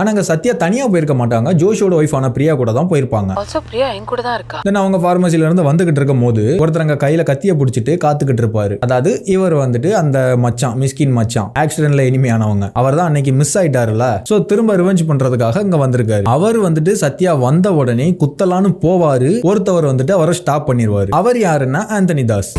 ஆனா அங்க சத்யா தனியா போயிருக்க மாட்டாங்க, ஜோஷியோட ஒய்ஃபான பிரியா கூட தான் போயிருப்பாங்க. தென் அவங்க பார்மசில இருந்து வந்துகிட்டு இருக்கும் போது ஒருத்தர் அங்க கையில கத்திய பிடிச்சிட்டு காத்துக்கிட்டு இருப்பாரு. அதாவது இவர் வந்துட்டு அந்த மச்சான், மிஸ்கின் மச்சான், ஆக்சிடென்ட்ல எனிமையானவங்க, அவர் தான் அன்னைக்கு மிஸ் ஆயிட்டாருல, சோ திரும்ப ரிவெஞ்ச் பண்றதுக்காக இங்க வந்திருக்காரு. அவர் வந்துட்டு சத்யா வந்த உடனே குத்தலான்னு போவாரு, ஒருத்தவர் வந்துட்டு அவரை ஸ்டாப் பண்ணிடுவாரு. அவர் யாருன்னா ஆந்தனி தாஸ்.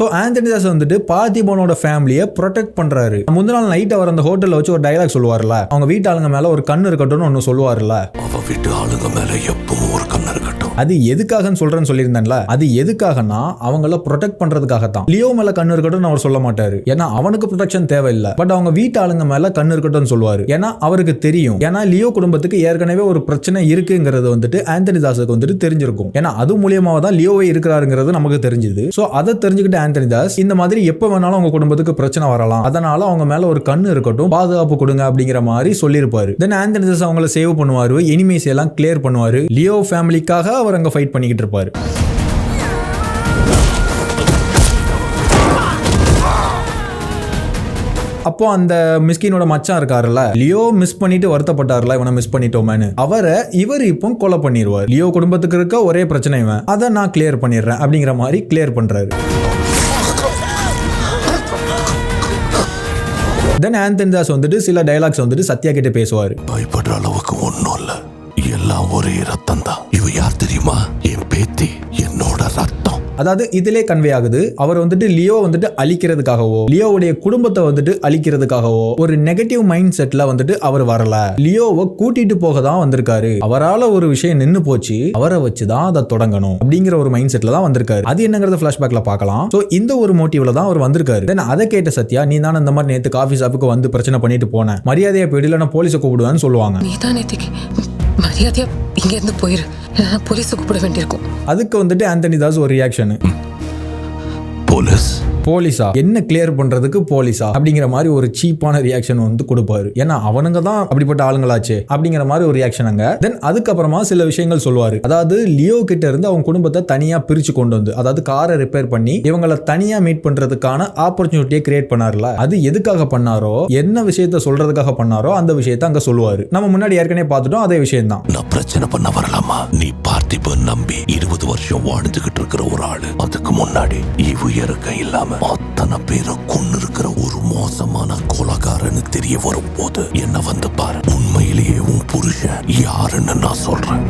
ஸோ ஆந்தனி தாஸ் வந்துட்டு பார்த்திபனோட ஃபேமிலியை ப்ரொடெக்ட் பண்றாரு. முந்தின நாள் நைட் அவர் அந்த ஹோட்டல்ல வச்சு ஒரு டயலாக் சொல்லுவார்ல, அவங்க வீட்டு ஆளுங்க மேல ஒரு கண்ணு இருக்கட்டும்னு ஒன்னு சொல்லுவார்ல, அவ வீட்டு ஆளுங்க மேல எப்பவும் ஒரு கண்ணு இருக்கட்டும். அது எதுக்காகன்னு சொல்றேன்னு சொல்லியிருந்தேன்ல, அது எதுக்காகனா அவங்கள ப்ரொடெக்ட் பண்றதுக்காக தான். லியோ மேல கண்ணு இருக்கட்டும் அவர் சொல்ல மாட்டாரு, ஏன்னா அவனுக்கு ப்ரொடெக்ஷன் தேவையில்லை. பட் அவங்க வீட்டு ஆளுங்க மேல கண்ணு இருக்கட்டும் சொல்லுவாரு, ஏன்னா அவருக்கு தெரியும், ஏன்னா லியோ குடும்பத்துக்கு ஏற்கனவே ஒரு பிரச்சனை இருக்குங்கிறது வந்துட்டு ஆந்தனி தாஸுக்கு வந்துட்டு தெரிஞ்சிருக்கும். ஏன்னா அது மூலியமா தான் லியோவே இருக்கிறாருங்கிறது நமக்கு தெரிஞ்சது. ஸோ அதை தெரிஞ்சுக்கிட்டு ஆந்தனி தாஸ் இந்த மாதிரி எப்ப வேணாலும் அவங்க குடும்பத்துக்கு பிரச்சனை வரலாம், அதனால அவங்க மேல ஒரு கண்ணு இருக்கட்டும், பாதுகாப்பு கொடுங்க அப்படிங்கிற மாதிரி சொல்லியிருப்பாரு. தென் ஆந்தனி தாஸ் அவங்கள சேவ் பண்ணுவாரு, எனிமீஸ் எல்லாம் கிளியர் பண்ணுவாரு, லியோ ஃபேமிலிக்காக அவர் அங்க ஃபைட் பண்ணிக்கிட்டு இருப்பாரு. அப்போ அந்த மிஸ்கினோட மச்சான் இருக்காருல்ல, லியோ மிஸ் பண்ணிட்டு வருத்தப்பட்டார்ல, இவனை மிஸ் பண்ணிட்டோமேனு, அவரை இவர் இப்போ கொலை பண்ணிடுவார். லியோ குடும்பத்துக்கு இருக்க ஒரே பிரச்சனை இவன், அதை நான் கிளியர் பண்ணிடுறேன் அப்படிங்கிற மாதிரி கிளியர் பண்றாரு. தென் ஆந்தனி தாஸ் வந்துட்டு சில டயலாக்ஸ் வந்துட்டு சத்யா கிட்ட பேசுவாரு. பயப்படுற அளவுக்கு ஒன்னும் இல்ல, எல்லாம் ஒரே ரத்தம் தான். இவ யார் தெரியுமா? என் பேத்தி, என்னோட ரத்தம். அதாவது இதிலே கன்வே ஆகுது, அவர் வந்துட்டு லியோ வந்துட்டு அழிக்கிறதுக்காகவோ லியோவுடைய குடும்பத்தை வந்துட்டு அழிக்கிறதுக்காகவோ ஒரு நெகட்டிவ் மைண்ட் செட்ல வந்துட்டு அவர் வரல, லியோவை கூட்டிட்டு போக தான் வந்திருக்காரு. அவரால் ஒரு விஷயம் நின்னு போச்சு, அவரை வச்சுதான் அதை தொடங்கணும் அப்படிங்கிற ஒரு மைண்ட் செட்ல தான் வந்திருக்காரு. அது என்னங்கிறது பிளாஷ்பேக்ல பார்க்கலாம். சோ இந்த ஒரு மோட்டிவ்ல தான் அவர் வந்திருக்காரு. தென் அதை கேட்ட சத்யா, நீ தானே இந்த மாதிரி நேத்து காஃபி ஷாப்புக்கு வந்து பிரச்சனை பண்ணிட்டு போன, மரியாதையா போயிடல, நான் போலீஸை கூப்பிடுவேன்னு சொல்லுவாங்க. மரியாதையா இங்க இருந்து போயிரு, போலீஸ் கூப்பிட வேண்டியிருக்கும். அதுக்கு வந்துட்டு ஆந்தனி தாஸ் ஒரு ரியாக்ஷன், போலீஸா என்ன கிளியர் பண்றதுக்கு போலீஸா அப்படிங்கிற மாதிரி ஒரு சீப்பான ரியாக்ஷன் வந்து கொடுப்பாரு. ஏன்னா அவனுங்க தான் அப்படிப்பட்ட ஆளுங்களாச்சு அப்படிங்கிற மாதிரி ஒரு ரியாக்ஷன் அங்க. தென் அதுக்கப்புறமா சில விஷயங்கள் சொல்லுவாரு. அதாவது லியோ கிட்ட இருந்து அவங்க குடும்பத்தை தனியா பிரிச்சு கொண்டு வந்து, அதாவது காரை ரிப்பேர் பண்ணி இவங்களை தனியா மீட் பண்றதுக்கான ஆப்பர்ச்சுனிட்டியை கிரியேட் பண்ணாருல, அது எதுக்காக பண்ணாரோ, என்ன விஷயத்த சொல்றதுக்காக பண்ணாரோ அந்த விஷயத்த அங்க சொல்லுவாரு. நம்ம முன்னாடி ஏற்கனவே பார்த்துட்டோம், அதே விஷயம் தான். நான் பிரச்சனை பண்ண வரலாமா? நீ பார்த்திபன் நம்பி 20 வருஷம் வாழ்ந்துகிட்டு இருக்கிற ஒரு ஆளு, அதுக்கு முன்னாடி இவு இறக்க இல்லாம அத்தனை பேரை கொண்டு இருக்கிற ஒரு மோசமான கொலைகாரன்னு தெரிய வரும் போது என்ன வந்து பாரு, உண்மையிலேயே உன் புருஷன் யாருன்னு நான் சொல்றேன்.